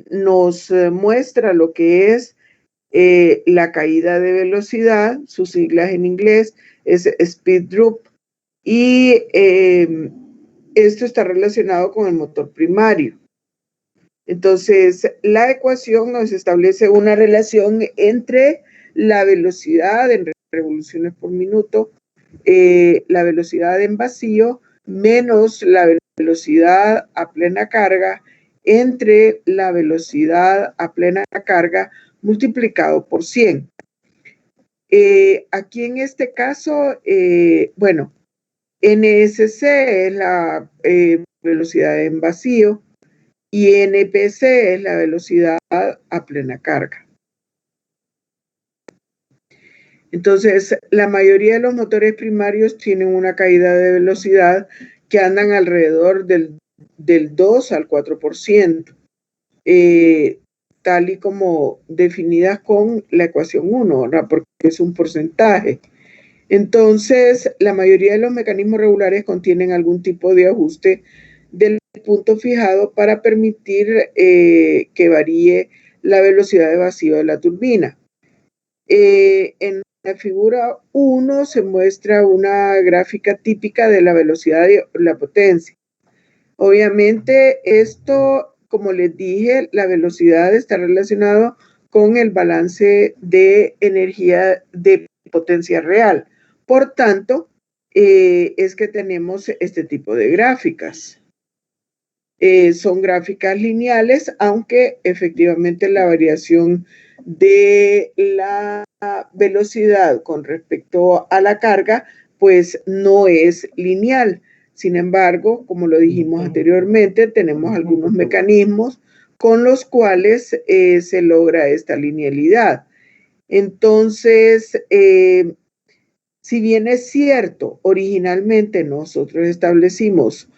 nos muestra lo que es la caída de velocidad, sus siglas en inglés es speed drop, y esto está relacionado con el motor primario. Entonces, la ecuación nos establece una relación entre la velocidad en revoluciones por minuto, la velocidad en vacío, menos la velocidad a plena carga, entre la velocidad a plena carga multiplicado por 100. Aquí en este caso, bueno, NSC es la velocidad en vacío, y NPC es la velocidad a plena carga. Entonces, la mayoría de los motores primarios tienen una caída de velocidad que andan alrededor del 2 al 4%, tal y como definidas con la ecuación 1, ¿verdad? Porque es un porcentaje. Entonces, la mayoría de los mecanismos regulares contienen algún tipo de ajuste del punto fijado para permitir que varíe la velocidad de vacío de la turbina. En la figura 1 se muestra una gráfica típica de la velocidad de la potencia. Obviamente esto, como les dije, la velocidad está relacionado con el balance de energía de potencia real. Por tanto, es que tenemos este tipo de gráficas. Son gráficas lineales, aunque efectivamente la variación de la velocidad con respecto a la carga, pues no es lineal. Sin embargo, como lo dijimos anteriormente, tenemos algunos mecanismos con los cuales se logra esta linealidad. Entonces, si bien es cierto, originalmente nosotros establecimos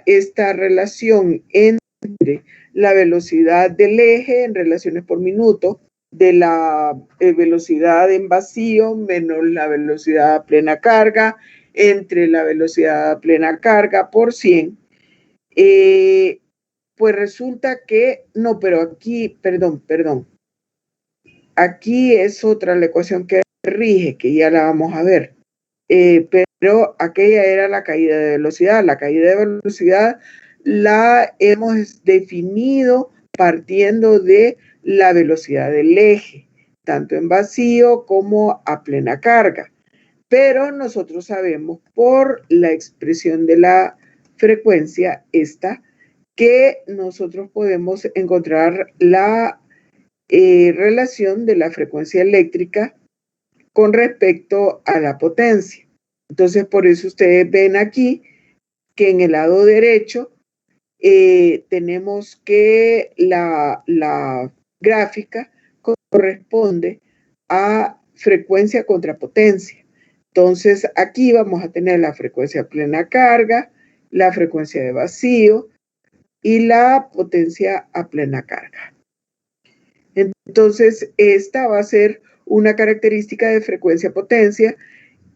esta relación entre la velocidad del eje en relaciones por minuto, de la velocidad en vacío menos la velocidad a plena carga, entre la velocidad a plena carga por 100, pues resulta que, no, pero aquí, perdón, aquí es otra la ecuación que rige, que ya la vamos a ver. Pero aquella era la caída de velocidad. La caída de velocidad la hemos definido partiendo de la velocidad del eje, tanto en vacío como a plena carga. Pero nosotros sabemos por la expresión de la frecuencia esta que nosotros podemos encontrar la relación de la frecuencia eléctrica con respecto a la potencia. Entonces, por eso ustedes ven aquí que en el lado derecho tenemos que la gráfica corresponde a frecuencia contra potencia. Entonces, aquí vamos a tener la frecuencia a plena carga, la frecuencia de vacío y la potencia a plena carga. Entonces, esta va a ser una característica de frecuencia-potencia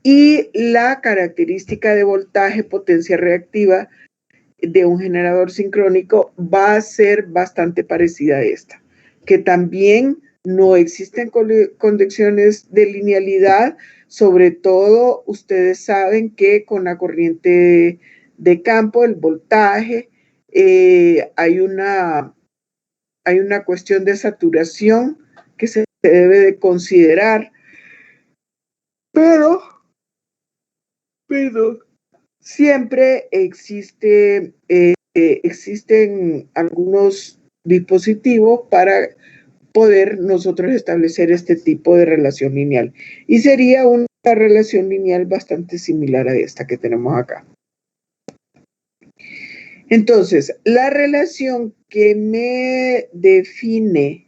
y la característica de voltaje-potencia reactiva de un generador sincrónico va a ser bastante parecida a esta, que también no existen condiciones de linealidad. Sobre todo, ustedes saben que con la corriente de campo, el voltaje, hay una cuestión de saturación que se debe de considerar, pero siempre existen algunos dispositivos para poder nosotros establecer este tipo de relación lineal. Y sería una relación lineal bastante similar a esta que tenemos acá. Entonces, la relación que me define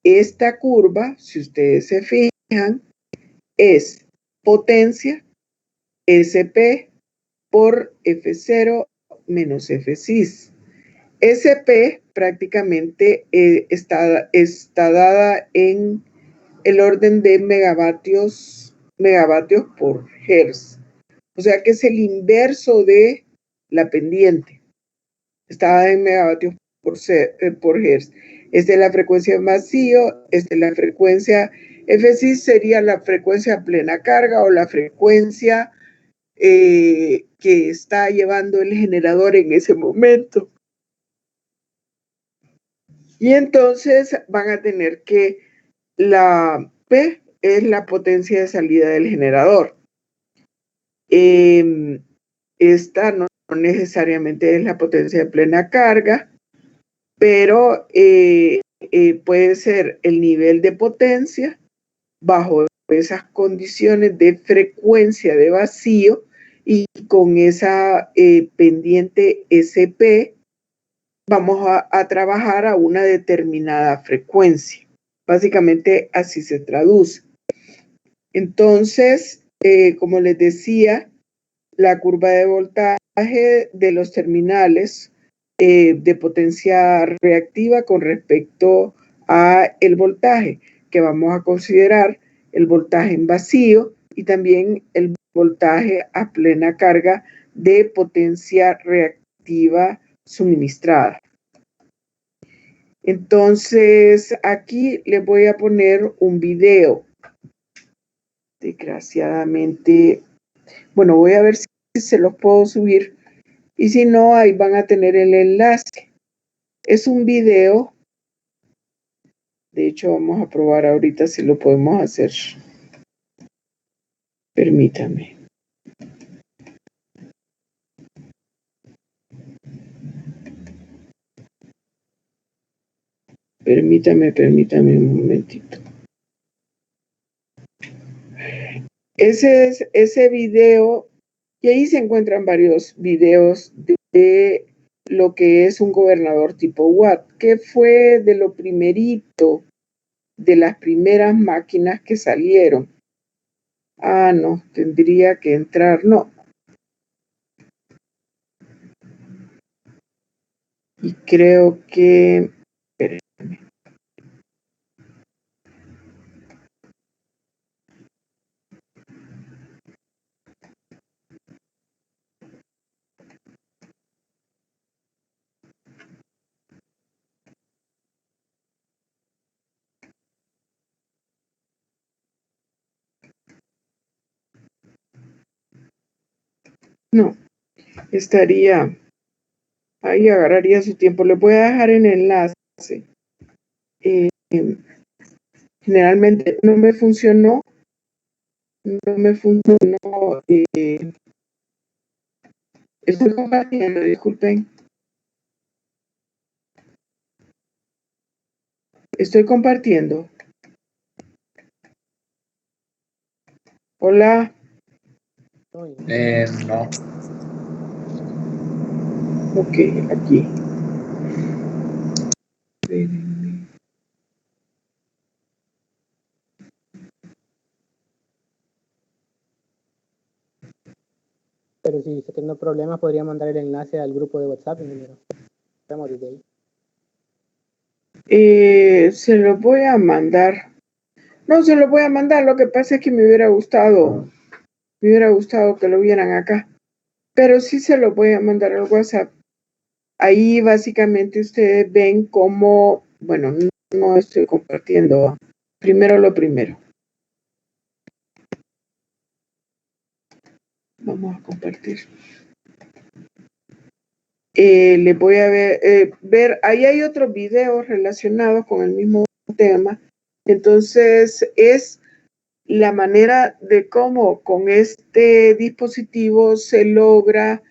esta curva, si ustedes se fijan, es potencia SP por F0 menos Fcis. SP prácticamente está dada en el orden de megavatios por hertz. O sea que es el inverso de la pendiente. Está dada en megavatios por hertz. Esta es la frecuencia en vacío, esta es la frecuencia Fc, sería la frecuencia a plena carga o la frecuencia que está llevando el generador en ese momento. Y entonces van a tener que la P es la potencia de salida del generador. Esta no necesariamente es la potencia de plena carga, pero puede ser el nivel de potencia bajo esas condiciones de frecuencia de vacío y con esa pendiente SP vamos a trabajar a una determinada frecuencia. Básicamente así se traduce. Entonces, como les decía, la curva de voltaje de los terminales de potencia reactiva con respecto a el voltaje, que vamos a considerar el voltaje en vacío y también el voltaje a plena carga de potencia reactiva suministrada. Entonces, aquí les voy a poner un video. Desgraciadamente, bueno, voy a ver si se los puedo subir y si no, ahí van a tener el enlace. Es un video. De hecho, vamos a probar ahorita si lo podemos hacer. Permítame. Permítame un momentito. Ese es ese video, y ahí se encuentran varios videos de lo que es un gobernador tipo Watt, que fue de lo primerito, de las primeras máquinas que salieron. Ah, no, tendría que entrar, no. Y creo que... Espérenme. No, estaría... Ahí agarraría su tiempo. Le voy a dejar en enlace. Generalmente no me funcionó. Estoy compartiendo, disculpen. Estoy compartiendo. Hola. No. Ok, aquí. Pero si está teniendo problemas, podría mandar el enlace al grupo de WhatsApp. Estamos desde ahí. Se lo voy a mandar. No, se lo voy a mandar. Lo que pasa es que me hubiera gustado que lo vieran acá. Pero sí se lo voy a mandar al WhatsApp. Ahí básicamente ustedes ven cómo, bueno, no estoy compartiendo. Primero lo primero. Vamos a compartir. Le voy a ver, ahí hay otros videos relacionados con el mismo tema. Entonces, es la manera de cómo con este dispositivo se logra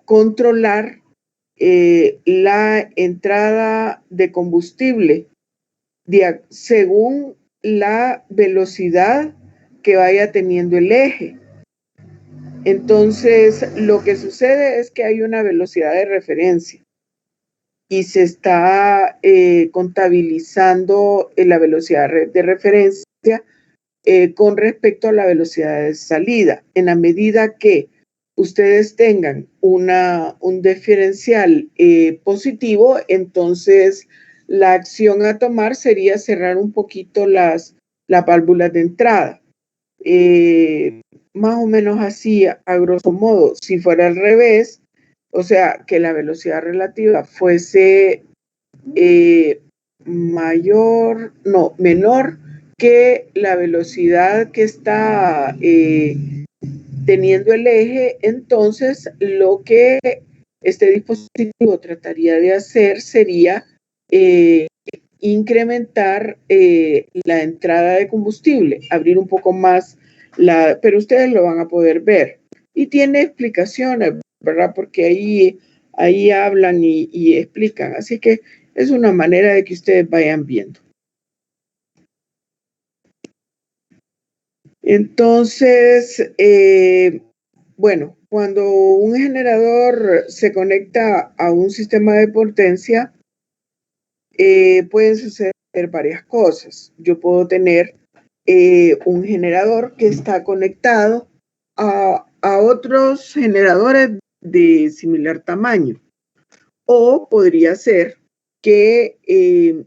controlar la entrada de combustible según la velocidad que vaya teniendo el eje. Entonces, lo que sucede es que hay una velocidad de referencia y se está contabilizando la velocidad de referencia con respecto a la velocidad de salida. En la medida que ustedes tengan un diferencial positivo, entonces la acción a tomar sería cerrar un poquito las válvulas de entrada. Más o menos así, a grosso modo. Si fuera al revés, o sea, que la velocidad relativa fuese menor que la velocidad que está teniendo el eje, entonces lo que este dispositivo trataría de hacer sería incrementar la entrada de combustible, abrir un poco más pero ustedes lo van a poder ver. Y tiene explicaciones, ¿verdad? Porque ahí hablan y explican. Así que es una manera de que ustedes vayan viendo. Entonces, bueno, cuando un generador se conecta a un sistema de potencia, pueden suceder varias cosas. Yo puedo tener un generador que está conectado a otros generadores de similar tamaño. O podría ser que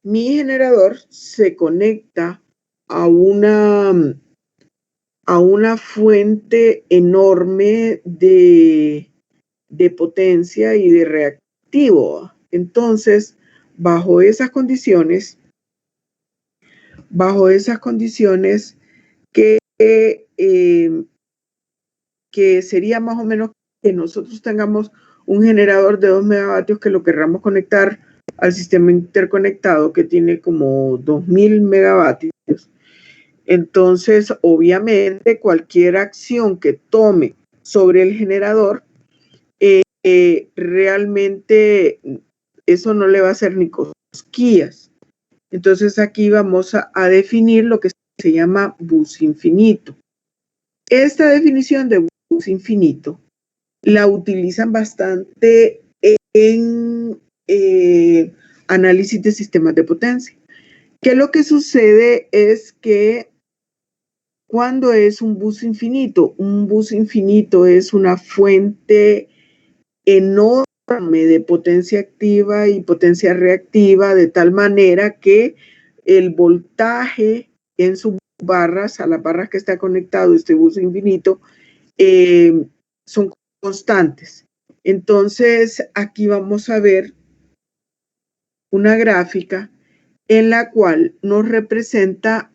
mi generador se conecta a una fuente enorme de potencia y de reactivo. Entonces, bajo esas condiciones que sería más o menos que nosotros tengamos un generador de 2 megavatios que lo querramos conectar al sistema interconectado que tiene como 2000 megavatios. Entonces, obviamente, cualquier acción que tome sobre el generador, realmente eso no le va a hacer ni cosquillas. Entonces, aquí vamos a definir lo que se llama bus infinito. Esta definición de bus infinito la utilizan bastante en análisis de sistemas de potencia. Que lo que sucede es que cuando es un bus infinito es una fuente enorme de potencia activa y potencia reactiva, de tal manera que el voltaje en sus barras, a las barras que está conectado este bus infinito, son constantes. Entonces, aquí vamos a ver una gráfica en la cual nos representa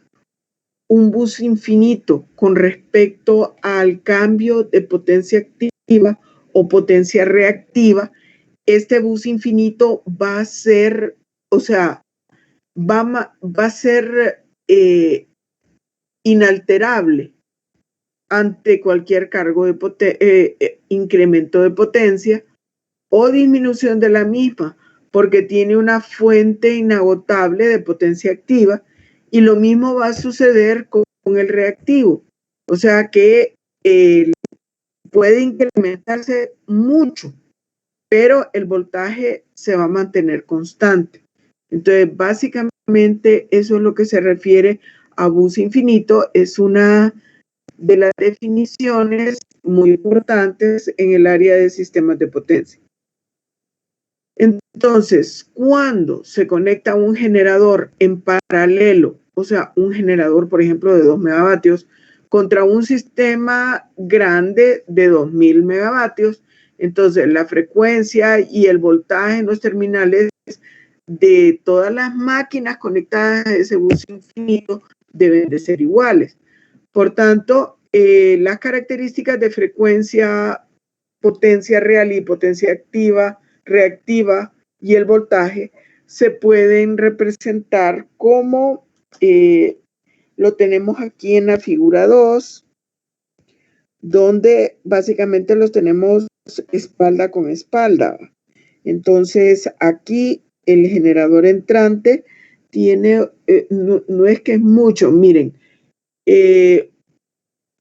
un bus infinito con respecto al cambio de potencia activa o potencia reactiva. Este bus infinito va a ser, o sea, va a ser inalterable ante cualquier cargo de incremento de potencia o disminución de la misma, porque tiene una fuente inagotable de potencia activa, y lo mismo va a suceder con el reactivo. O sea que puede incrementarse mucho, pero el voltaje se va a mantener constante. Entonces, básicamente, eso es lo que se refiere a bus infinito. Es una de las definiciones muy importantes en el área de sistemas de potencia. Entonces, cuando se conecta un generador en paralelo, o sea, un generador, por ejemplo, de 2 megavatios, contra un sistema grande de 2000 megavatios, entonces la frecuencia y el voltaje en los terminales de todas las máquinas conectadas a ese bus infinito deben de ser iguales. Por tanto, las características de frecuencia, potencia real y potencia activa, reactiva y el voltaje se pueden representar como lo tenemos aquí en la figura 2, donde básicamente los tenemos espalda con espalda. Entonces, aquí el generador entrante tiene, no es que es mucho, miren,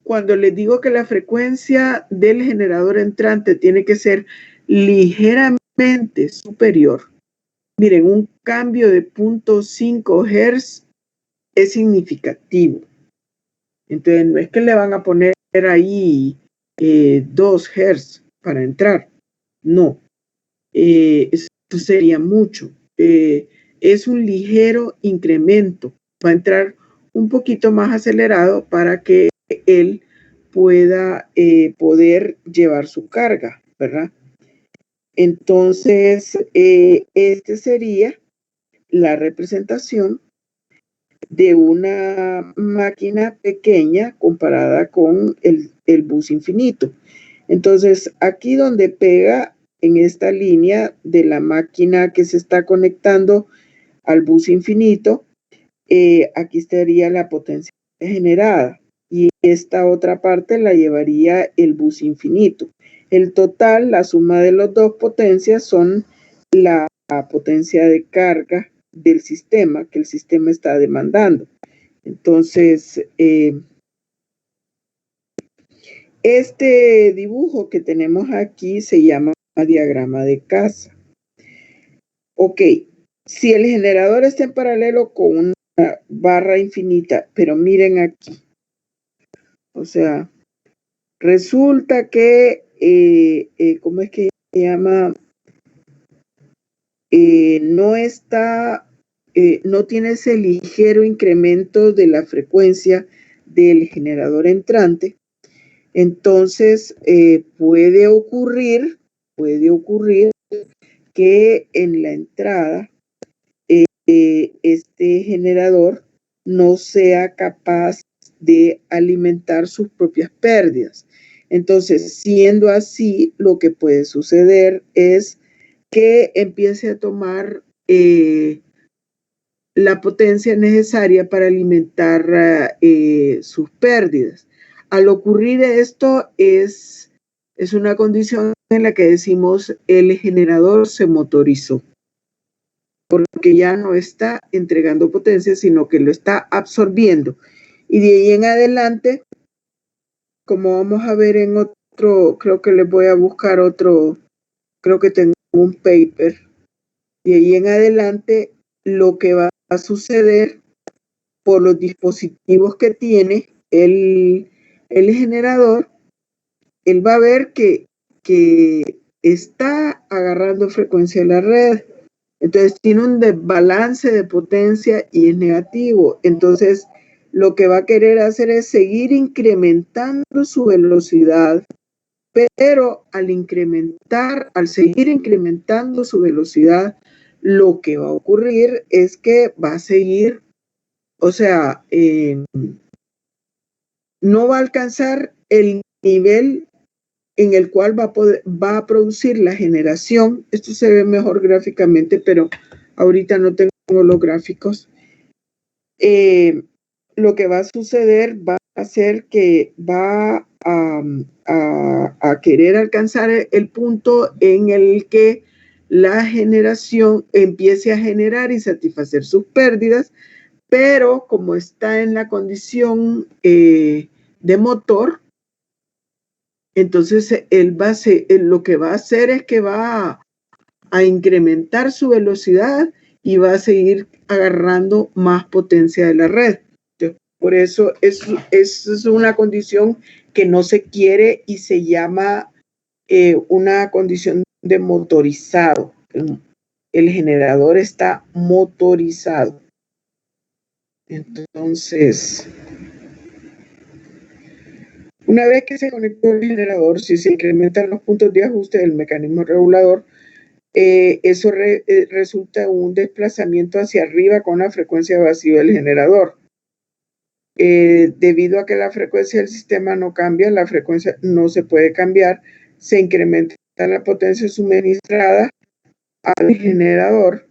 cuando les digo que la frecuencia del generador entrante tiene que ser ligeramente superior, miren, un cambio de 0.5 Hz es significativo. Entonces, no es que le van a poner ahí 2 Hz para entrar. No, eso sería mucho. Es un ligero incremento. Va a entrar un poquito más acelerado para que él pueda poder llevar su carga, ¿verdad? Entonces, este sería la representación de una máquina pequeña comparada con el bus infinito. Entonces, aquí donde pega en esta línea de la máquina que se está conectando al bus infinito, aquí estaría la potencia generada y esta otra parte la llevaría el bus infinito. El total, la suma de las dos potencias son la potencia de carga del sistema que el sistema está demandando. Entonces, este dibujo que tenemos aquí se llama diagrama de casa. Ok, si el generador está en paralelo con una barra infinita, pero miren aquí. O sea, resulta que, ¿cómo es que se llama? No está, no tiene ese ligero incremento de la frecuencia del generador entrante. Entonces, puede ocurrir que en la entrada este generador no sea capaz de alimentar sus propias pérdidas. Entonces, siendo así, lo que puede suceder es que empiece a tomar la potencia necesaria para alimentar sus pérdidas. Al ocurrir esto es una condición en la que decimos el generador se motorizó, porque ya no está entregando potencia, sino que lo está absorbiendo. Y de ahí en adelante, como vamos a ver en otro, creo que les voy a buscar otro, creo que tengo un paper, de ahí en adelante lo que va a suceder por los dispositivos que tiene el generador, él va a ver que está agarrando frecuencia de la red. Entonces tiene un desbalance de potencia y es negativo. Entonces lo que va a querer hacer es seguir incrementando su velocidad, pero al seguir incrementando su velocidad, lo que va a ocurrir es que va a seguir, o sea, no va a alcanzar el nivel en el cual va a producir la generación. Esto se ve mejor gráficamente, pero ahorita no tengo los gráficos. Lo que va a suceder va a ser que va a querer alcanzar el punto en el que la generación empiece a generar y satisfacer sus pérdidas, pero como está en la condición de motor, entonces lo que va a hacer es que va a incrementar su velocidad y va a seguir agarrando más potencia de la red. Entonces, por eso es una condición que no se quiere y se llama una condición de motorizado. El generador está motorizado. Entonces, una vez que se conectó el generador, si se incrementan los puntos de ajuste del mecanismo regulador, eso resulta en un desplazamiento hacia arriba con la frecuencia de vacío del generador. Debido a que la frecuencia del sistema no cambia, la frecuencia no se puede cambiar, se incrementa la potencia suministrada al generador.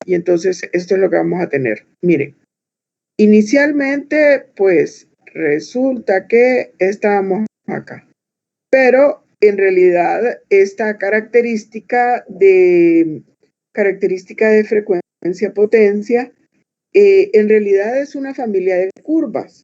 Y entonces esto es lo que vamos a tener. Miren, inicialmente pues resulta que estábamos acá, pero en realidad esta característica de frecuencia-potencia en realidad es una familia de curvas.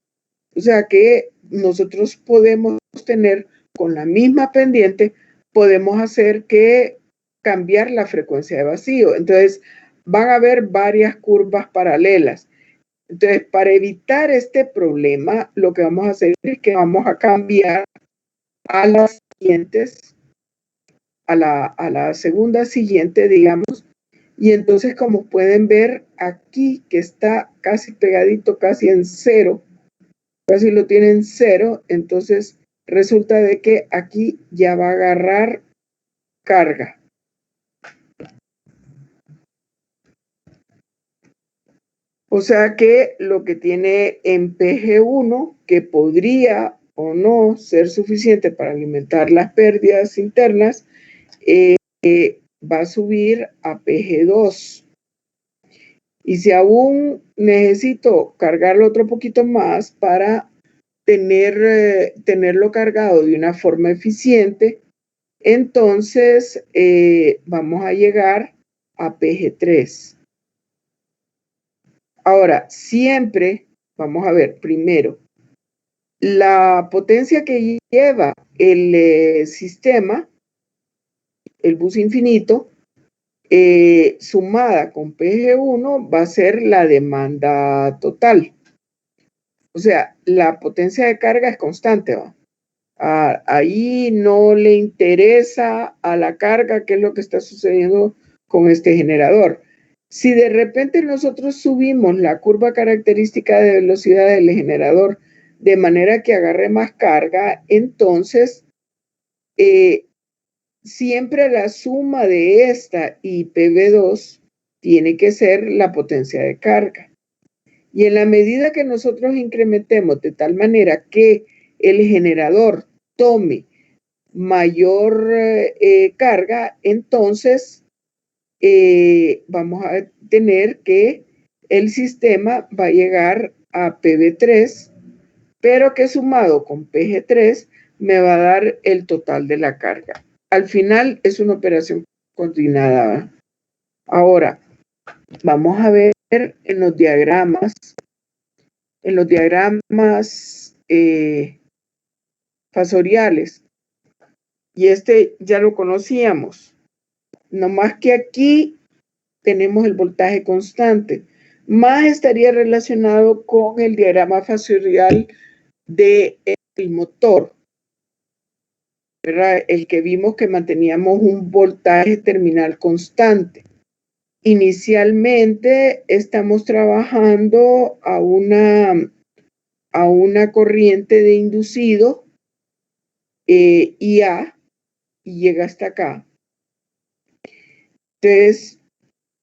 O sea que nosotros podemos tener con la misma pendiente, podemos hacer que cambiar la frecuencia de vacío. Entonces van a haber varias curvas paralelas. Entonces, para evitar este problema, lo que vamos a hacer es que vamos a cambiar a las siguientes, a la segunda siguiente, digamos, y entonces como pueden ver aquí que está casi pegadito, casi en cero, casi lo tienen cero, entonces resulta de que aquí ya va a agarrar carga. O sea que lo que tiene en PG1, que podría o no ser suficiente para alimentar las pérdidas internas, va a subir a PG2. Y si aún necesito cargarlo otro poquito más para tenerlo cargado de una forma eficiente, entonces vamos a llegar a PG3. Ahora, siempre, vamos a ver, primero, la potencia que lleva el sistema, el bus infinito, sumada con PG1 va a ser la demanda total. O sea, la potencia de carga es constante, ¿va? Ahí no le interesa a la carga qué es lo que está sucediendo con este generador. Si de repente nosotros subimos la curva característica de velocidad del generador de manera que agarre más carga, entonces siempre la suma de esta y PV2 tiene que ser la potencia de carga. Y en la medida que nosotros incrementemos de tal manera que el generador tome mayor carga, entonces vamos a tener que el sistema va a llegar a PV3, pero que sumado con PG3 me va a dar el total de la carga. Al final es una operación coordinada. Ahora, vamos a ver en los diagramas fasoriales, y este ya lo conocíamos, nomás que aquí tenemos el voltaje constante, más estaría relacionado con el diagrama fasorial del motor, ¿verdad? El que vimos que manteníamos un voltaje terminal constante. Inicialmente estamos trabajando a una corriente de inducido IA y llega hasta acá. Entonces,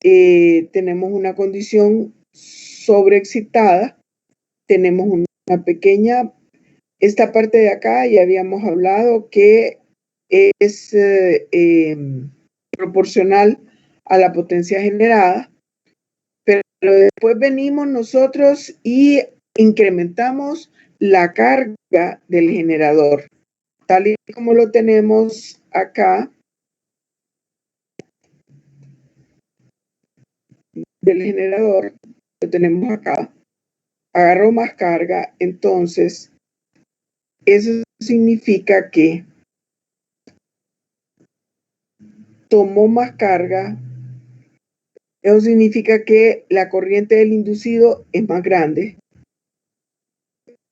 tenemos una condición sobreexcitada, tenemos una pequeña, esta parte de acá ya habíamos hablado que es proporcional a la potencia generada, pero después venimos nosotros y incrementamos la carga del generador, tal y como lo tenemos acá, del generador, lo tenemos acá, agarró más carga, entonces eso significa que tomó más carga, eso significa que la corriente del inducido es más grande,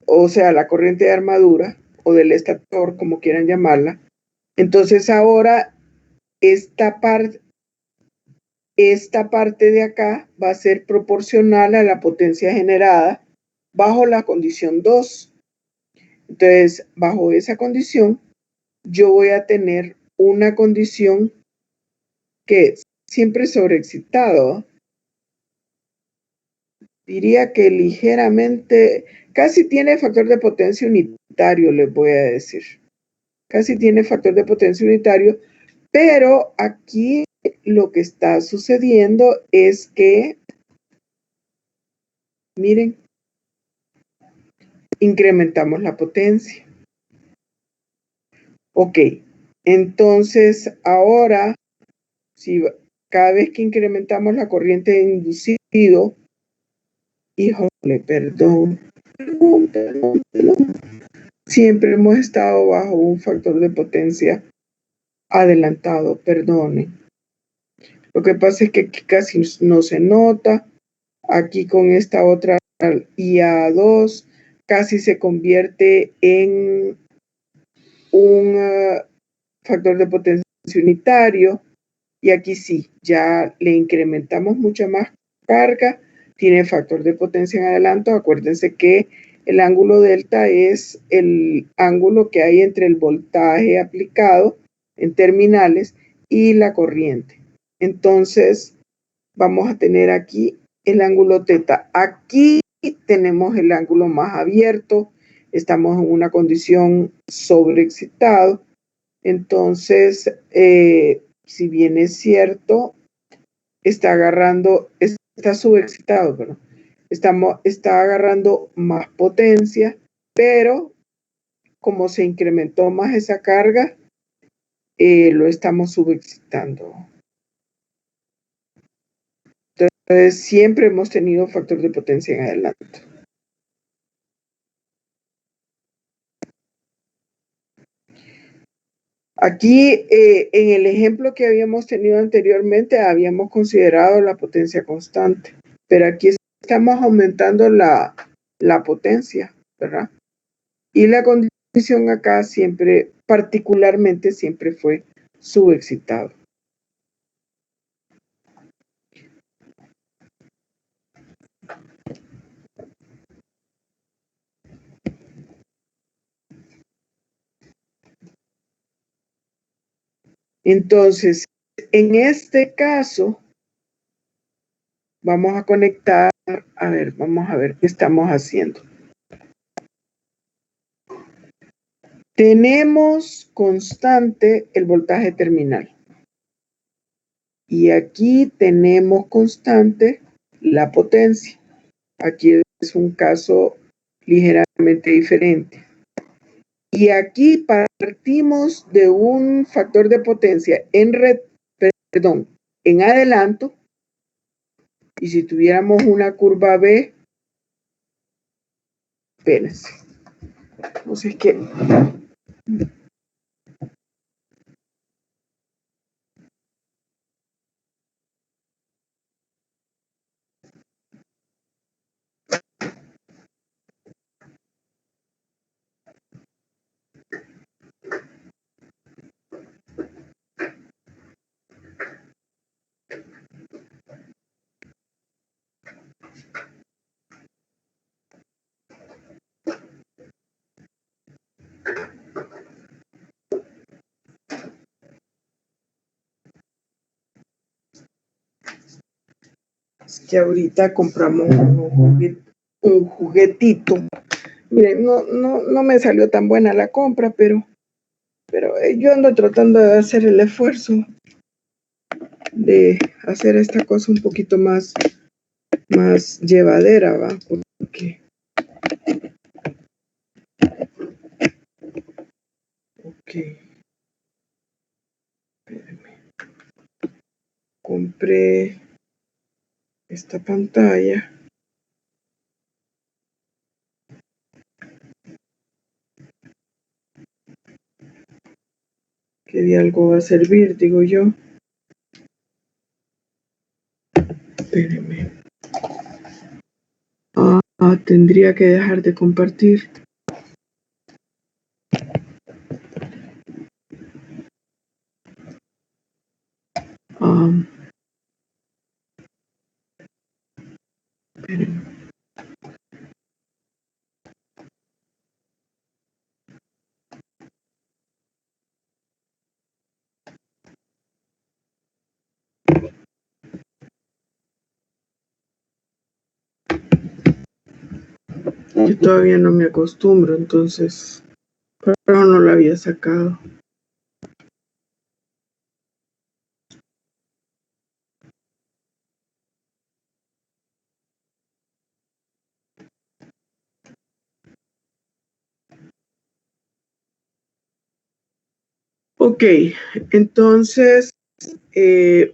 o sea, la corriente de armadura o del estator, como quieran llamarla. Entonces ahora esta parte de acá va a ser proporcional a la potencia generada bajo la condición 2. Entonces, bajo esa condición, yo voy a tener una condición que siempre sobreexcitado. Diría que ligeramente, casi tiene factor de potencia unitario, les voy a decir. Casi tiene factor de potencia unitario, pero aquí lo que está sucediendo es que, miren, incrementamos la potencia. Ok, entonces ahora, si cada vez que incrementamos la corriente de inducido, híjole, perdón, siempre hemos estado bajo un factor de potencia adelantado, perdonen. Lo que pasa es que aquí casi no se nota, aquí con esta otra IA2 casi se convierte en un factor de potencia unitario, y aquí sí, ya le incrementamos mucha más carga, tiene factor de potencia en adelanto. Acuérdense que el ángulo delta es el ángulo que hay entre el voltaje aplicado en terminales y la corriente. Entonces, vamos a tener aquí el ángulo teta. Aquí tenemos el ángulo más abierto. Estamos en una condición sobreexcitado. Entonces, si bien es cierto, está subexcitado, perdón. Está agarrando más potencia, pero como se incrementó más esa carga, lo estamos subexcitando. Entonces, siempre hemos tenido factor de potencia en adelanto. Aquí, en el ejemplo que habíamos tenido anteriormente, habíamos considerado la potencia constante, pero aquí estamos aumentando la potencia, ¿verdad? Y la condición acá siempre, particularmente, siempre fue subexcitado. Entonces, en este caso, vamos a conectar, vamos a ver qué estamos haciendo. Tenemos constante el voltaje terminal. Y aquí tenemos constante la potencia. Aquí es un caso ligeramente diferente. Y aquí partimos de un factor de potencia en adelanto. Y si tuviéramos una curva B, espérense. Entonces, ¿qué? Es que ahorita compramos un juguetito. Miren, no me salió tan buena la compra, pero yo ando tratando de hacer el esfuerzo de hacer esta cosa un poquito más llevadera, ¿va? Porque espérenme. Compré esta pantalla. Que de algo va a servir, digo yo. Espérenme. Tendría que dejar de compartir. Espérenme. Yo todavía no me acostumbro, entonces, pero no lo había sacado. Ok, entonces,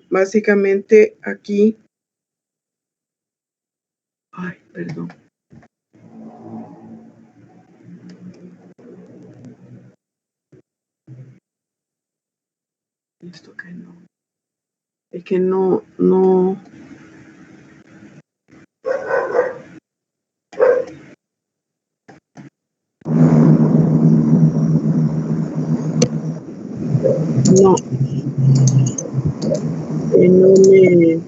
básicamente aquí, perdón. Esto que no. Es que no. No, que no me.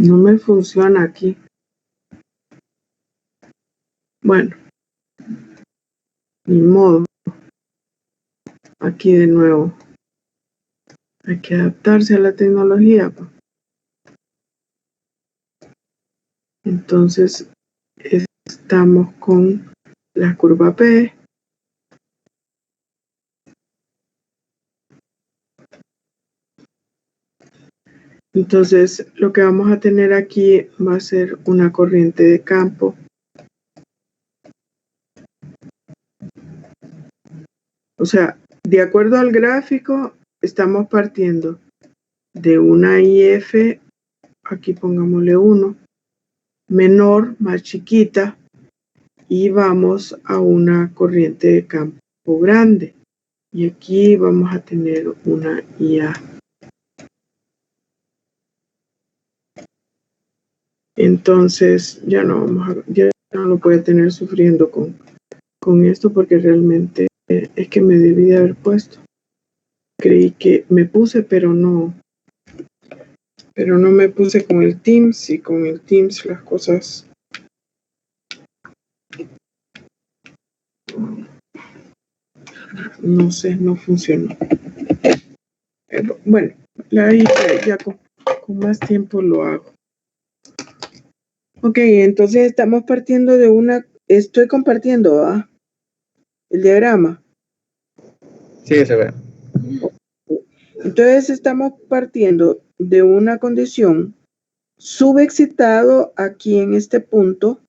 No me funciona aquí. Bueno, ni modo. Aquí de nuevo. Hay que adaptarse a la tecnología. Entonces, estamos con la curva P. Entonces, lo que vamos a tener aquí va a ser una corriente de campo. O sea, de acuerdo al gráfico, estamos partiendo de una IF, aquí pongámosle 1, menor, más chiquita, y vamos a una corriente de campo grande. Y aquí vamos a tener una IA. Entonces ya no lo voy a tener sufriendo con esto porque realmente es que me debí de haber puesto. Creí que me puse, pero no me puse con el Teams, y con el Teams las cosas no sé, no funcionó. Bueno, ya con más tiempo lo hago. Ok, entonces estamos partiendo de una, estoy compartiendo el diagrama. Sí, se ve. Entonces estamos partiendo de una condición subexcitado aquí en este punto.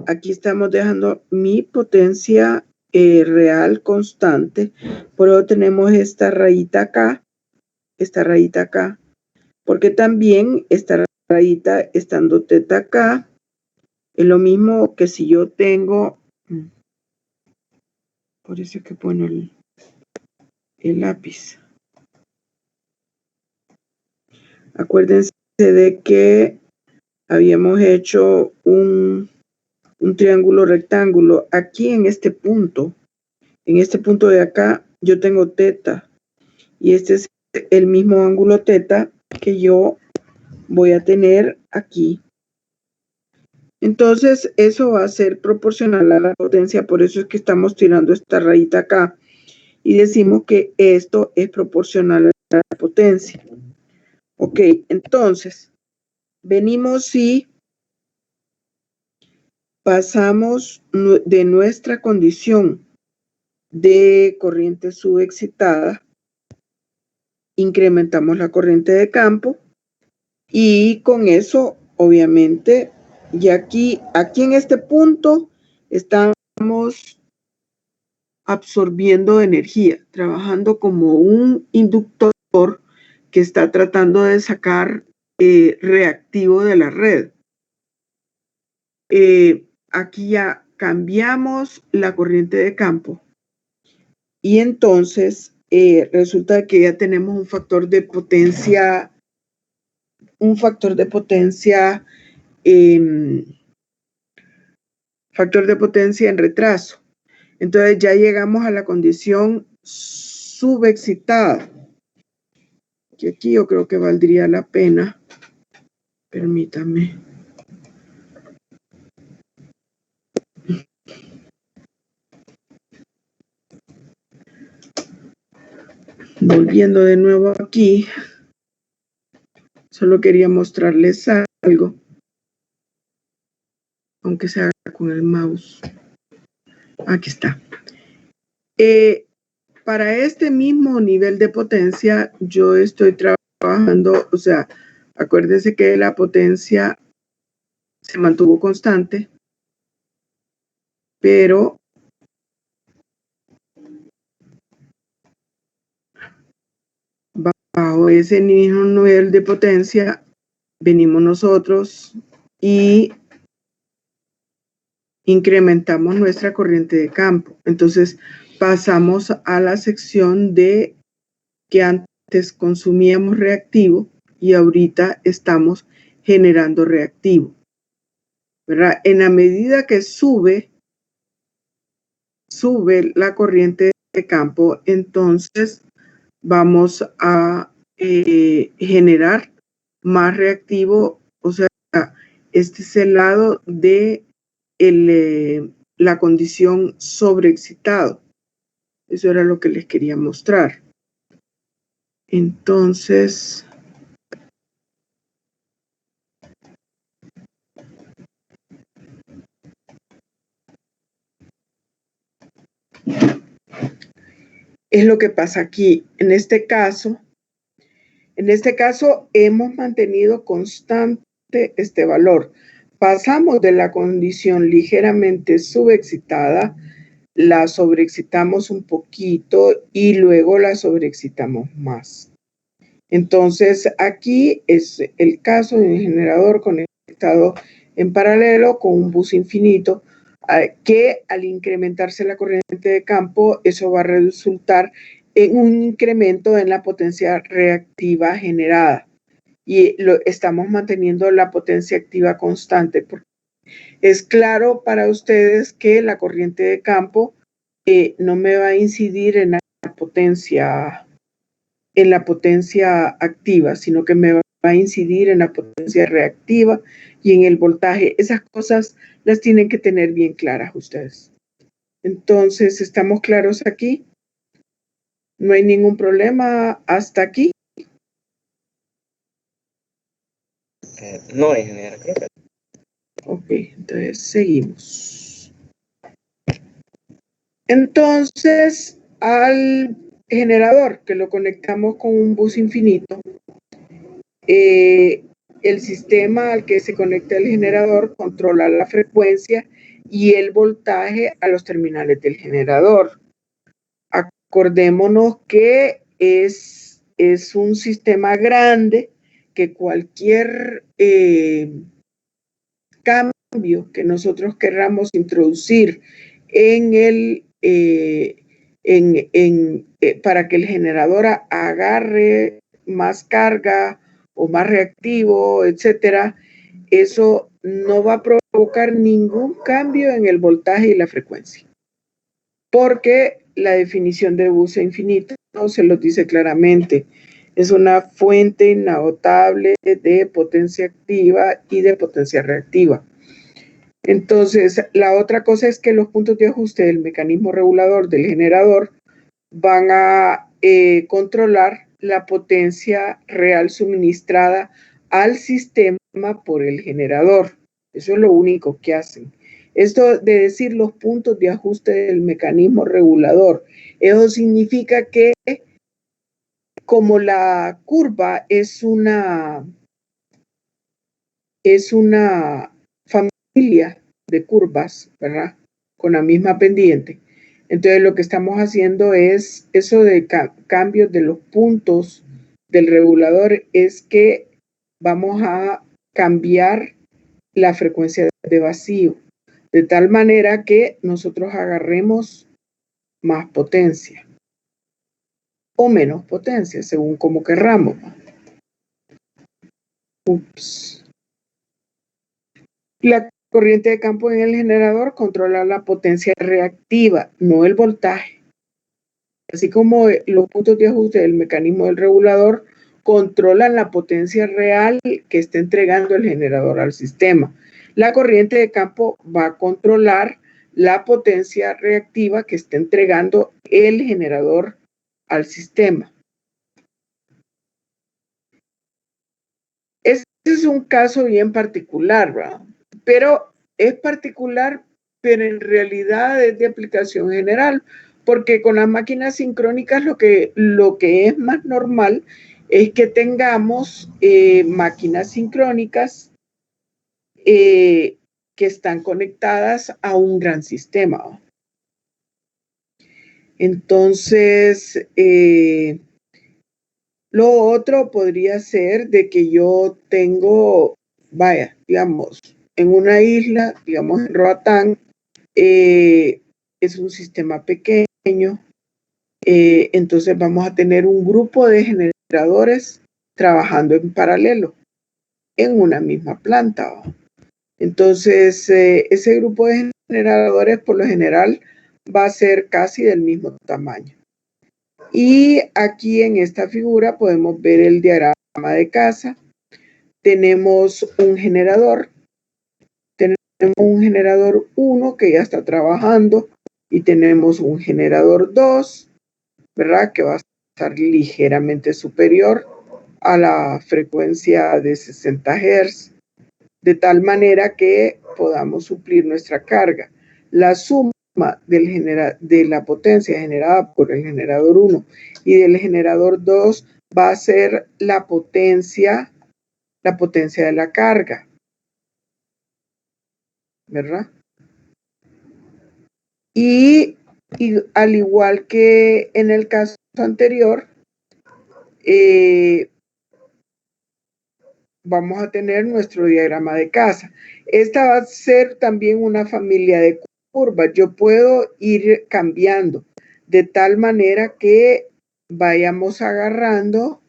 Aquí estamos dejando mi potencia real constante. Por eso tenemos esta rayita acá, porque también esta rayita estando teta acá, es lo mismo que si yo tengo, por eso es que pongo el lápiz. Acuérdense de que habíamos hecho un triángulo rectángulo. Aquí en este punto de acá, yo tengo teta. Y este es el mismo ángulo teta que yo voy a tener aquí. Entonces, eso va a ser proporcional a la potencia. Por eso es que estamos tirando esta rayita acá. Y decimos que esto es proporcional a la potencia. Ok, entonces, venimos y pasamos de nuestra condición de corriente subexcitada, incrementamos la corriente de campo y con eso, obviamente, y aquí en este punto estamos absorbiendo energía, trabajando como un inductor que está tratando de sacar reactivo de la red. Aquí ya cambiamos la corriente de campo y entonces resulta que ya tenemos un factor de potencia en retraso. Entonces ya llegamos a la condición subexcitada, que aquí yo creo que valdría la pena. Permítame. Volviendo de nuevo aquí, solo quería mostrarles algo, aunque sea con el mouse. Aquí está. Para este mismo nivel de potencia, yo estoy trabajando, o sea, acuérdense que la potencia se mantuvo constante, pero bajo ese mismo nivel de potencia venimos nosotros y incrementamos nuestra corriente de campo. Entonces pasamos a la sección de que antes consumíamos reactivo y ahorita estamos generando reactivo, ¿verdad? En la medida que sube la corriente de campo, entonces vamos a generar más reactivo, o sea, este es el lado de la condición sobreexcitado. Eso era lo que les quería mostrar. Entonces, es lo que pasa aquí. En este caso hemos mantenido constante este valor. Pasamos de la condición ligeramente subexcitada, la sobreexcitamos un poquito y luego la sobreexcitamos más. Entonces, aquí es el caso de un generador conectado en paralelo con un bus infinito, que al incrementarse la corriente de campo, eso va a resultar en un incremento en la potencia reactiva generada. Y estamos manteniendo la potencia activa constante. Porque es claro para ustedes que la corriente de campo no me va a incidir en la potencia activa, sino que me va a incidir en la potencia reactiva y en el voltaje. Esas cosas las tienen que tener bien claras ustedes. Entonces, ¿estamos claros aquí? ¿No hay ningún problema hasta aquí? No, ingeniero, creo que. Ok, entonces seguimos. Entonces, al generador que lo conectamos con un bus infinito, el sistema al que se conecta el generador controla la frecuencia y el voltaje a los terminales del generador. Acordémonos que es un sistema grande, que cualquier cambio que nosotros querramos introducir en para que el generador agarre más carga o más reactivo, etcétera, eso no va a provocar ningún cambio en el voltaje y la frecuencia, porque la definición de bus infinito se lo dice claramente. Es una fuente inagotable de potencia activa y de potencia reactiva. Entonces, la otra cosa es que los puntos de ajuste del mecanismo regulador del generador van a controlar la potencia real suministrada al sistema por el generador. Eso es lo único que hacen. Esto de decir los puntos de ajuste del mecanismo regulador, eso significa que como la curva es una familia de curvas, ¿verdad? Con la misma pendiente. Entonces lo que estamos haciendo es eso de cambios de los puntos del regulador, es que vamos a cambiar la frecuencia de vacío, de tal manera que nosotros agarremos más potencia o menos potencia, según como querramos. Ups. La corriente de campo en el generador controla la potencia reactiva, no el voltaje. Así como los puntos de ajuste del mecanismo del regulador controlan la potencia real que está entregando el generador al sistema. La corriente de campo va a controlar la potencia reactiva que está entregando el generador al sistema. Este es un caso bien particular, ¿verdad? Pero es particular, pero en realidad es de aplicación general, porque con las máquinas sincrónicas lo que es más normal es que tengamos máquinas sincrónicas que están conectadas a un gran sistema. Entonces, lo otro podría ser de que yo tengo, vaya, digamos, en una isla, digamos en Roatán, es un sistema pequeño, entonces vamos a tener un grupo de generadores trabajando en paralelo en una misma planta. Entonces, ese grupo de generadores por lo general va a ser casi del mismo tamaño. Y aquí en esta figura podemos ver el diagrama de casa, tenemos un generador. Tenemos un generador 1 que ya está trabajando y tenemos un generador 2, ¿verdad? Que va a estar ligeramente superior a la frecuencia de 60 Hz, de tal manera que podamos suplir nuestra carga. La suma de la potencia generada por el generador 1 y del generador 2 va a ser la potencia de la carga, ¿verdad? Y al igual que en el caso anterior, vamos a tener nuestro diagrama de casa. Esta va a ser también una familia de curvas. Yo puedo ir cambiando de tal manera que vayamos agarrando,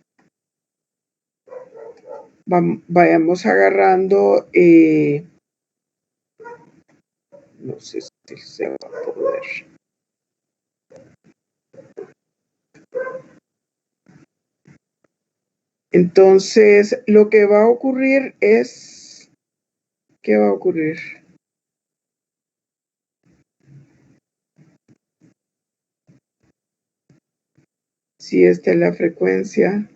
no sé si se va a poder. Entonces, lo que va a ocurrir es, ¿qué va a ocurrir? Si esta es la frecuencia,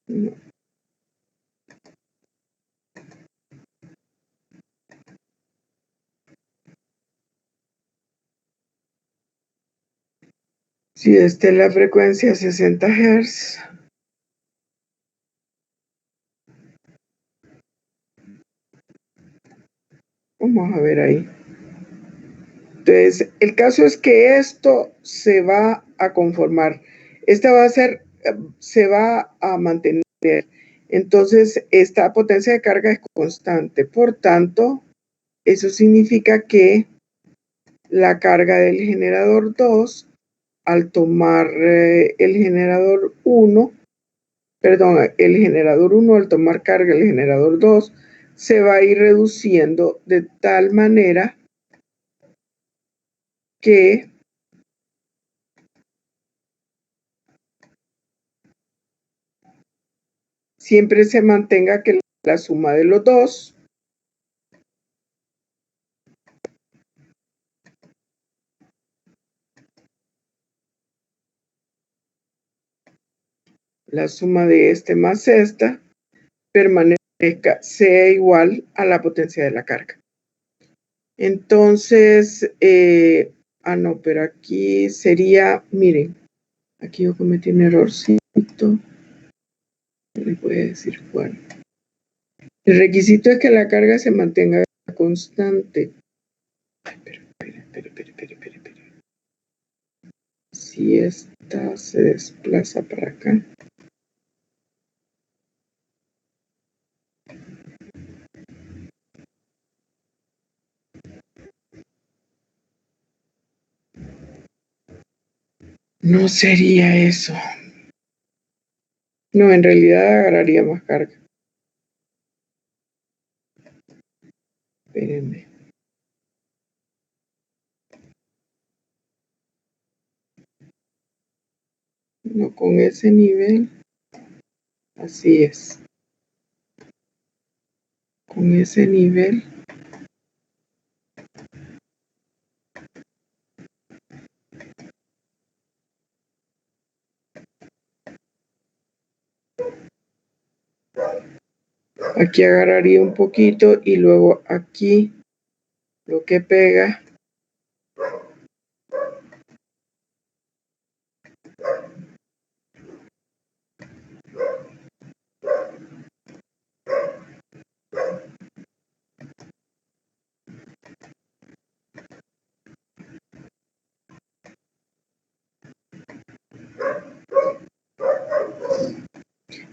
no. Si esta es la frecuencia 60 Hz, vamos a ver ahí. Entonces, el caso es que esto se va a conformar. Esta va a ser, se va a mantener. Entonces, esta potencia de carga es constante. Por tanto, eso significa que la carga del generador 2, al tomar el generador 1, el generador 1 al tomar carga el generador 2, se va a ir reduciendo de tal manera que siempre se mantenga que la suma de los dos la suma de este más esta permanezca, sea igual a la potencia de la carga. Entonces, no, pero aquí sería, miren, aquí yo cometí un errorcito. Les voy a decir cuál. El requisito es que la carga se mantenga constante. Espera. Si esta se desplaza para acá. No sería eso. No, en realidad agarraría más carga. Espérenme. No, con ese nivel. Así es. Con ese nivel. Aquí agarraría un poquito y luego aquí lo que pega.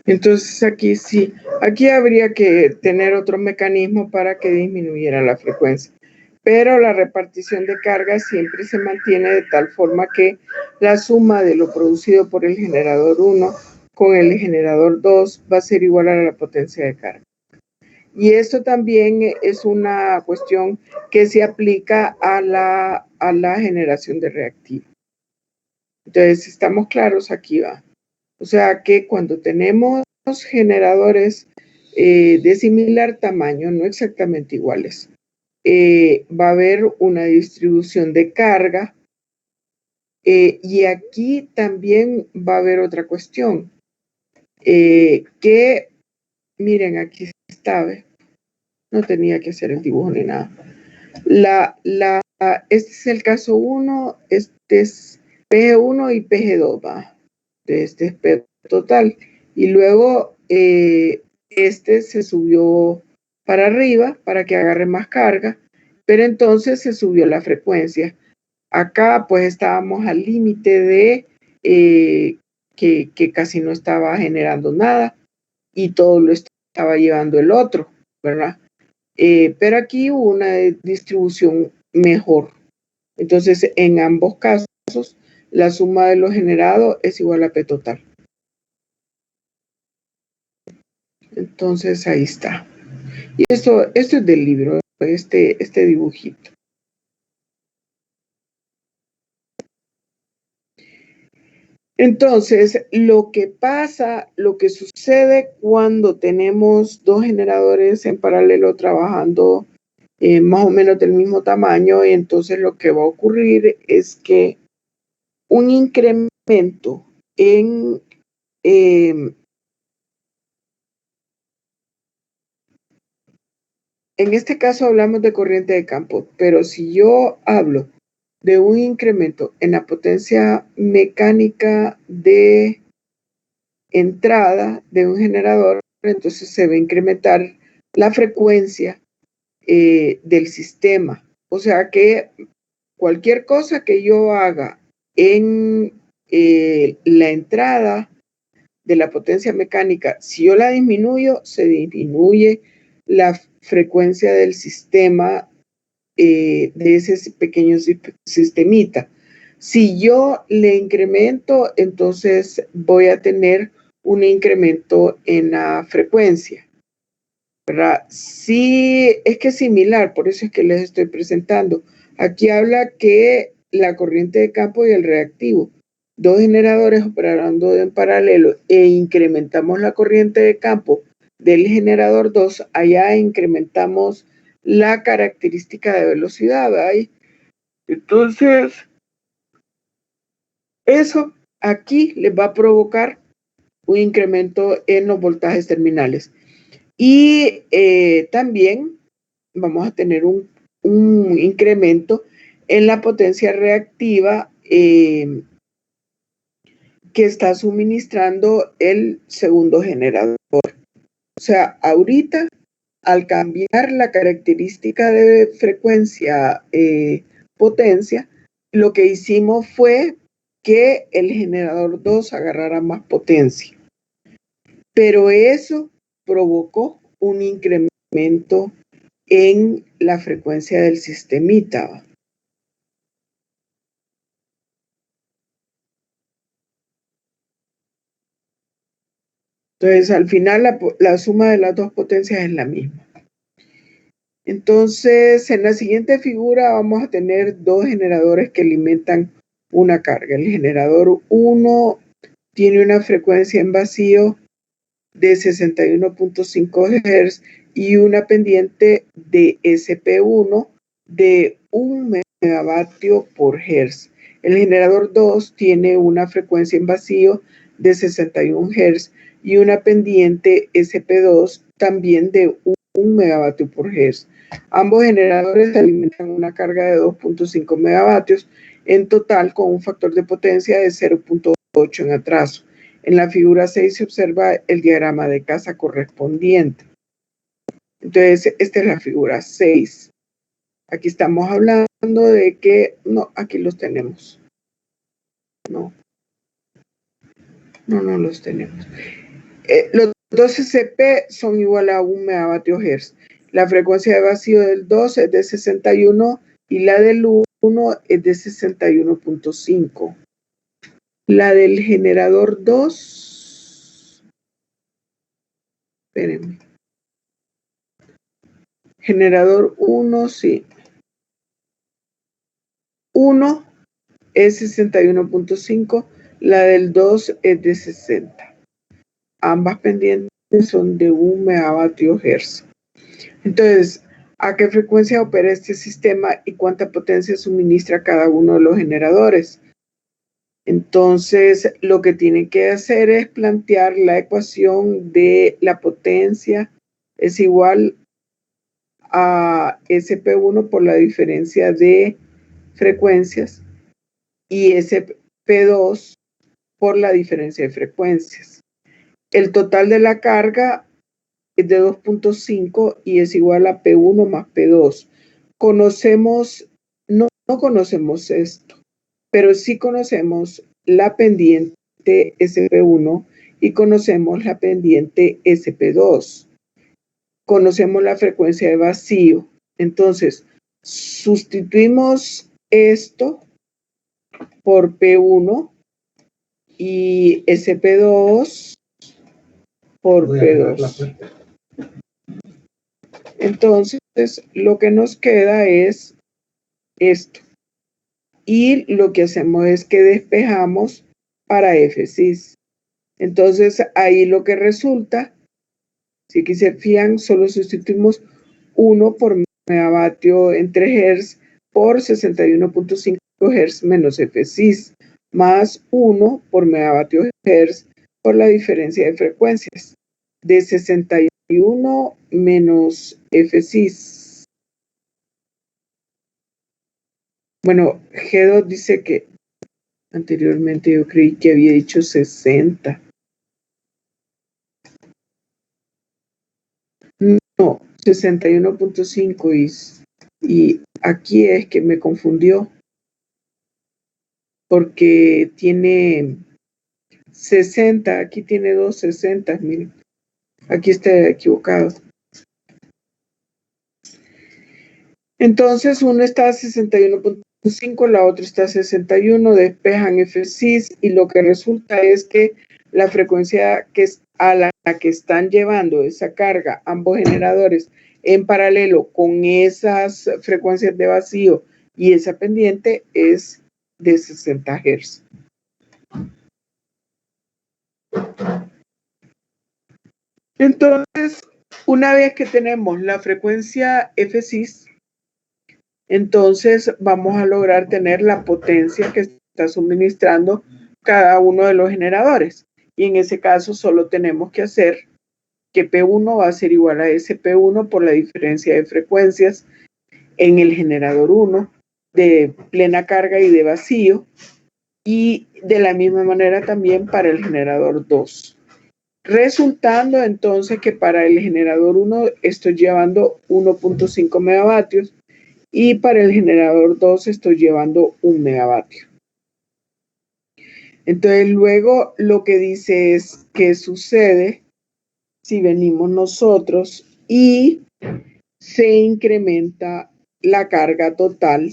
Entonces aquí sí, aquí habría que tener otro mecanismo para que disminuyera la frecuencia. Pero la repartición de carga siempre se mantiene de tal forma que la suma de lo producido por el generador 1 con el generador 2 va a ser igual a la potencia de carga. Y esto también es una cuestión que se aplica a la generación de reactivo. Entonces, estamos claros, aquí va. O sea que cuando tenemos generadores de similar tamaño, no exactamente iguales, va a haber una distribución de carga. Y aquí también va a haber otra cuestión, que, miren, aquí está, ¿ve? No tenía que hacer el dibujo ni nada. Este es el caso 1, este es PG1 y PG2, va. Este es P total. Y luego este se subió para arriba para que agarre más carga, pero entonces se subió la frecuencia. Acá pues estábamos al límite de que casi no estaba generando nada y todo lo estaba llevando el otro, ¿verdad? Pero aquí hubo una distribución mejor. Entonces, en ambos casos, la suma de lo generado es igual a P total. Entonces, ahí está. Y esto es del libro, este dibujito. Entonces, lo que sucede cuando tenemos dos generadores en paralelo trabajando más o menos del mismo tamaño, y entonces lo que va a ocurrir es que un incremento en este caso hablamos de corriente de campo, pero si yo hablo de un incremento en la potencia mecánica de entrada de un generador, entonces se va a incrementar la frecuencia del sistema. O sea que cualquier cosa que yo haga en la entrada de la potencia mecánica, si yo la disminuyo, se disminuye la frecuencia del sistema de ese pequeño sistemita. Si yo le incremento, entonces voy a tener un incremento en la frecuencia, ¿verdad? Sí, es que es similar, por eso es que les estoy presentando. Aquí habla que la corriente de campo y el reactivo, dos generadores operando en paralelo e incrementamos la corriente de campo del generador 2, allá incrementamos la característica de velocidad, ¿verdad? Entonces, eso aquí les va a provocar un incremento en los voltajes terminales. Y también vamos a tener un incremento en la potencia reactiva que está suministrando el segundo generador. O sea, ahorita, al cambiar la característica de frecuencia potencia, lo que hicimos fue que el generador 2 agarrara más potencia. Pero eso provocó un incremento en la frecuencia del sistemita. Entonces, al final, la suma de las dos potencias es la misma. Entonces, en la siguiente figura vamos a tener dos generadores que alimentan una carga. El generador 1 tiene una frecuencia en vacío de 61.5 Hz y una pendiente de SP1 de 1 megavatio por Hz. El generador 2 tiene una frecuencia en vacío de 61 Hz y una pendiente SP2 también de 1 megavatio por Hz. Ambos generadores alimentan una carga de 2.5 megavatios en total con un factor de potencia de 0.8 en atraso. En la figura 6 se observa el diagrama de casa correspondiente. Entonces, esta es la figura 6. Aquí estamos hablando de que, no, aquí los tenemos. No los tenemos. Los dos SP son igual a 1 megavatio Hz. La frecuencia de vacío del 2 es de 61 y la del 1 es de 61.5. La del generador 2, espérenme. Generador 1, sí. 1 es 61.5, la del 2 es de 60. Ambas pendientes son de 1 megavatio hertz. Entonces, ¿a qué frecuencia opera este sistema y cuánta potencia suministra cada uno de los generadores? Entonces, lo que tienen que hacer es plantear la ecuación de la potencia es igual a SP1 por la diferencia de frecuencias y SP2 por la diferencia de frecuencias. El total de la carga es de 2.5 y es igual a P1 más P2. No conocemos esto, pero sí conocemos la pendiente SP1 y conocemos la pendiente SP2. Conocemos la frecuencia de vacío. Entonces, sustituimos esto por P1 y SP2 por P2. Entonces, lo que nos queda es esto. Y lo que hacemos es que despejamos para Fcis. Entonces, ahí lo que resulta, si aquí se fijan, solo sustituimos 1 por megavatio en 3 Hz por 61.5 Hz menos Fcis, más 1 por megavatio Hz por la diferencia de frecuencias de 61 menos Fcis. Bueno, G2 dice que anteriormente yo creí que había dicho 60. No, 61.5 y aquí es que me confundió porque tiene 60, aquí tiene 2 60, miren, aquí está equivocado. Entonces uno está a 61.5, la otra está a 61, despejan Fcis y lo que resulta es que la frecuencia que es a la que están llevando esa carga ambos generadores en paralelo con esas frecuencias de vacío y esa pendiente es de 60 Hz. Entonces, una vez que tenemos la frecuencia Fcis, entonces vamos a lograr tener la potencia que está suministrando cada uno de los generadores. Y en ese caso solo tenemos que hacer que P1 va a ser igual a SP1 por la diferencia de frecuencias en el generador 1 de plena carga y de vacío, y de la misma manera también para el generador 2. Resultando entonces que para el generador 1 estoy llevando 1.5 megavatios y para el generador 2 estoy llevando 1 megavatio. Entonces luego lo que dice es qué sucede si venimos nosotros y se incrementa la carga total,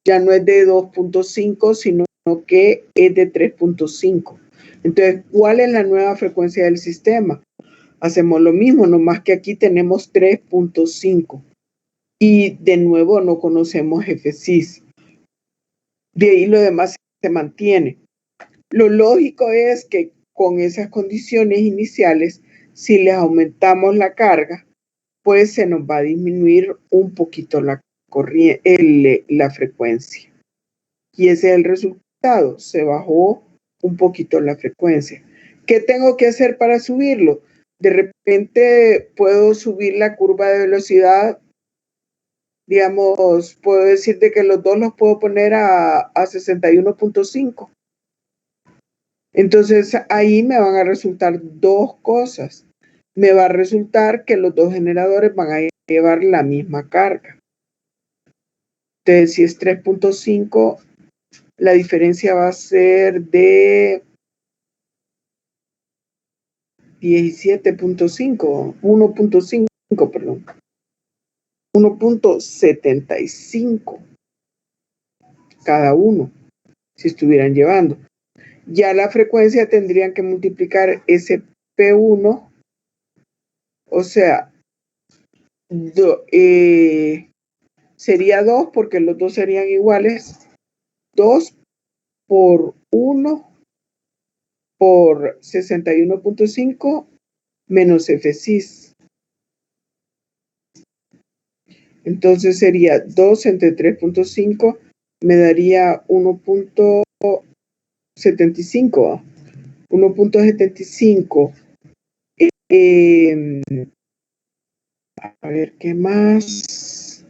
ya no es de 2.5 sino que es de 3.5. Entonces, ¿cuál es la nueva frecuencia del sistema? Hacemos lo mismo, nomás que aquí tenemos 3.5 y de nuevo no conocemos Fcis. De ahí lo demás se mantiene. Lo lógico es que con esas condiciones iniciales, si les aumentamos la carga, pues se nos va a disminuir un poquito la frecuencia. Y ese es el resultado, se bajó un poquito la frecuencia. ¿Qué tengo que hacer para subirlo? De repente puedo subir la curva de velocidad, digamos, puedo decir de que los dos los puedo poner a 61.5. Entonces ahí me van a resultar dos cosas. Me va a resultar que los dos generadores van a llevar la misma carga. Entonces si es 3.5, la diferencia va a ser de 17.5, 1.5, perdón. 1.75 cada uno, si estuvieran llevando. Ya la frecuencia tendrían que multiplicar ese P1, o sea, sería 2 porque los dos serían iguales, 2 por 1 por 61.5 menos FCIS. Entonces sería 2 entre 3.5 me daría 1.75. 1.75. A ver, ¿qué más?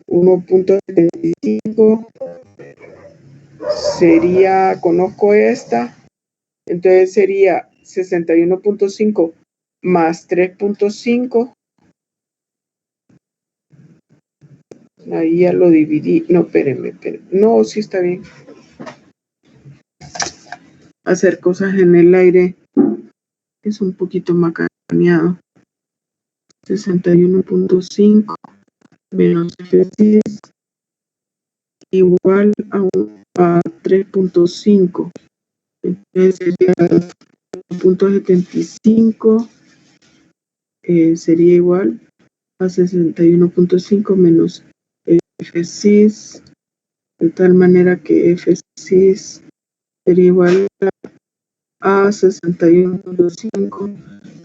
1.75 sería, conozco esta, entonces sería 61.5 más 3.5. Ahí ya lo dividí. No, espérenme. No, sí está bien. Hacer cosas en el aire es un poquito macaneado. 61.5 menos 10 igual a 3.5. Entonces sería 1.75 sería igual a 61.5 menos F6, de tal manera que F6 sería igual a 61.5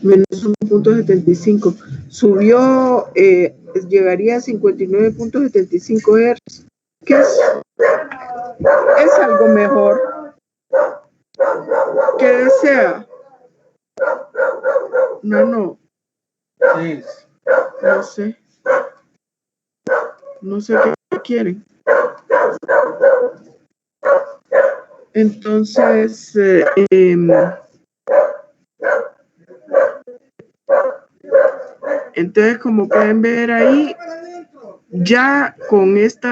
menos 1.75. Subió, llegaría a 59.75 Hz, que es algo mejor. ¿Qué desea? No. Sí. No sé qué quieren. Entonces, como pueden ver ahí, ya con este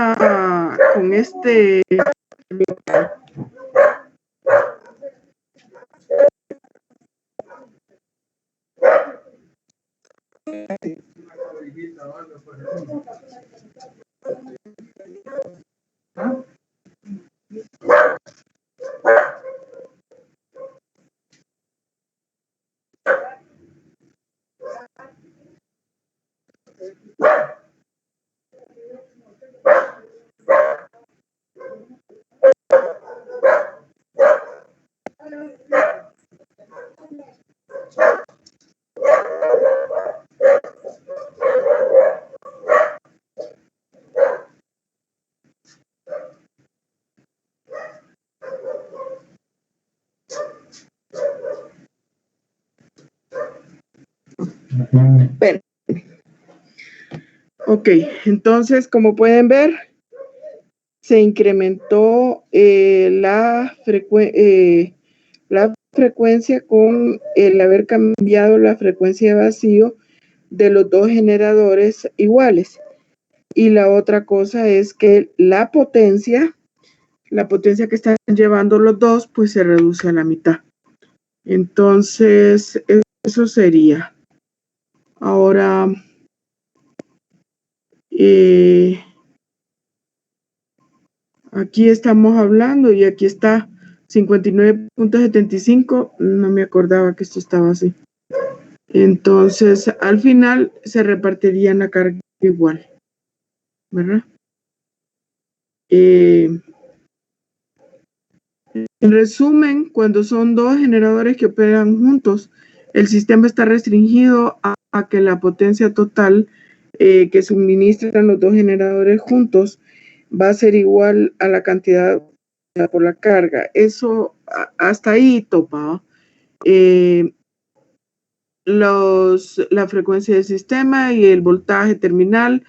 Ok, entonces como pueden ver, se incrementó la frecuencia con el haber cambiado la frecuencia de vacío de los dos generadores iguales. Y la otra cosa es que la potencia que están llevando los dos, pues se reduce a la mitad. Entonces, eso sería. Ahora, aquí estamos hablando y aquí está 59.75. No me acordaba que esto estaba así. Entonces, al final se repartirían la carga igual, ¿verdad? En resumen, cuando son dos generadores que operan juntos, el sistema está restringido a que la potencia total que suministran los dos generadores juntos va a ser igual a la cantidad por la carga. Eso hasta ahí topa. La frecuencia del sistema y el voltaje terminal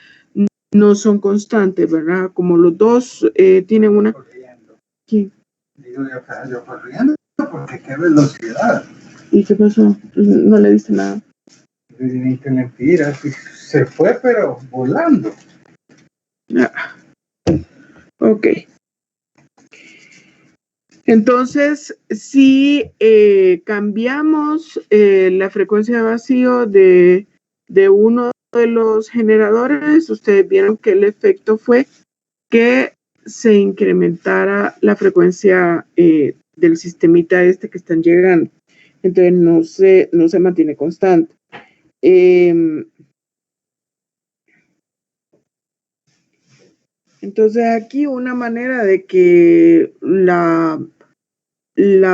no son constantes, ¿verdad? Como los dos tienen una... ¿Qué? Digo, yo corriendo, porque qué velocidad. ¿Y qué pasó? No le diste nada. Ni que mentiras, se fue, pero volando. Ok. Entonces, si cambiamos la frecuencia de vacío de uno de los generadores, ustedes vieron que el efecto fue que se incrementara la frecuencia del sistemita este que están llegando. Entonces, no se mantiene constante. Entonces aquí una manera de que la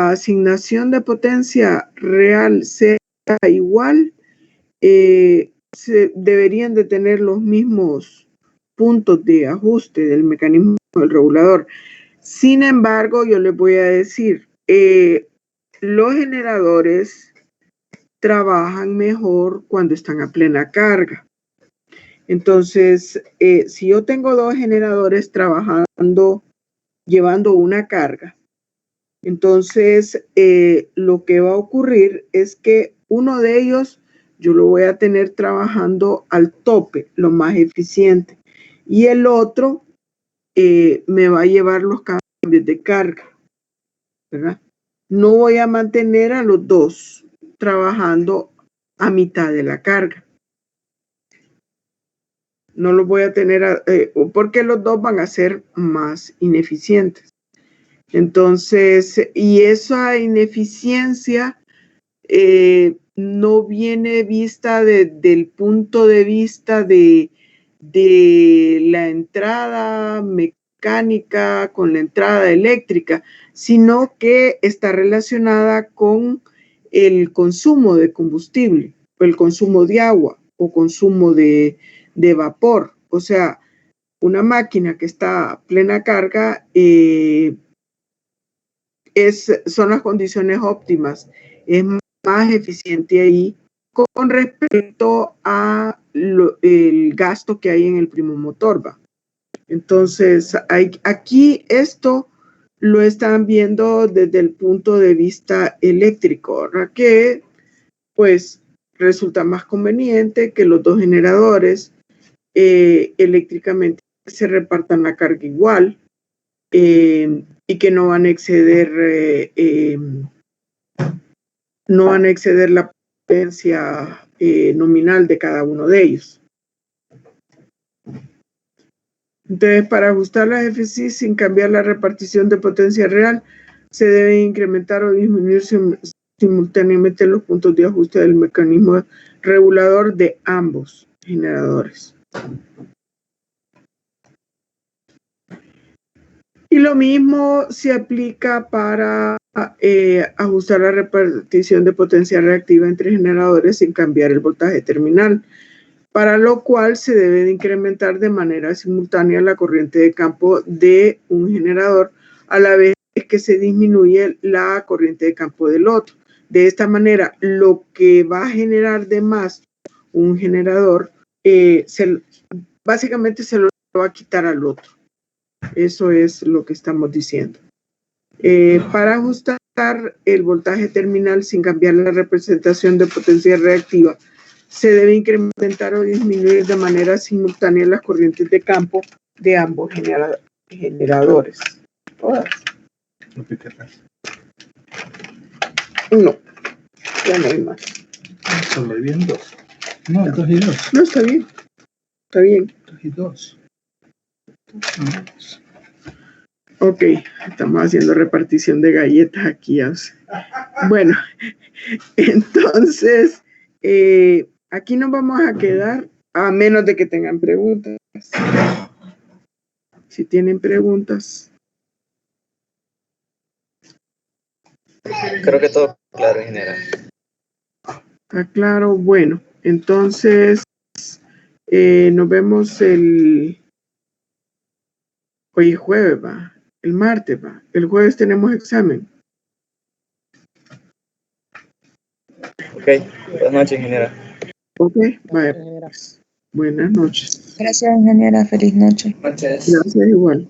asignación de potencia real sea igual, deberían de tener los mismos puntos de ajuste del mecanismo del regulador. Sin embargo, yo les voy a decir, los generadores trabajan mejor cuando están a plena carga. Entonces, si yo tengo dos generadores trabajando, llevando una carga, entonces lo que va a ocurrir es que uno de ellos yo lo voy a tener trabajando al tope, lo más eficiente, y el otro me va a llevar los cambios de carga, ¿verdad? No voy a mantener a los dos trabajando a mitad de la carga. No los voy a tener, porque los dos van a ser más ineficientes. Entonces, y esa ineficiencia no viene vista del punto de vista de la entrada mecánica con la entrada eléctrica, sino que está relacionada con el consumo de combustible, o el consumo de agua, o consumo de vapor. O sea, una máquina que está a plena carga son las condiciones óptimas, es más eficiente ahí con respecto a el gasto que hay en el primomotor, ¿va? Entonces, aquí esto lo están viendo desde el punto de vista eléctrico, ¿verdad? Que pues resulta más conveniente que los dos generadores eléctricamente se repartan la carga igual y que no van a exceder la potencia nominal de cada uno de ellos. Entonces, para ajustar las FCI sin cambiar la repartición de potencia real, se deben incrementar o disminuir simultáneamente los puntos de ajuste del mecanismo regulador de ambos generadores. Y lo mismo se aplica para ajustar la repartición de potencia reactiva entre generadores sin cambiar el voltaje terminal, para lo cual se debe de incrementar de manera simultánea la corriente de campo de un generador a la vez que se disminuye la corriente de campo del otro. De esta manera, lo que va a generar de más un generador, básicamente se lo va a quitar al otro. Eso es lo que estamos diciendo. Para ajustar el voltaje terminal sin cambiar la representación de potencia reactiva, se debe incrementar o disminuir de manera simultánea las corrientes de campo de ambos generadores. Todas. No, ya no hay más. Solo hay bien dos. No, 2 y 2. No, está bien. Está bien. 2 y 2. Ok, estamos haciendo repartición de galletas aquí. Bueno, entonces, aquí nos vamos a quedar, a menos de que tengan preguntas. Si tienen preguntas. Creo que todo claro, ingeniera. Está claro. Bueno, entonces, nos vemos hoy es jueves, va. El martes, va. El jueves tenemos examen. Ok, buenas noches, ingeniera. Ok, vaya. Buenas noches. Gracias, ingeniera. Feliz noche. Noches. Gracias igual.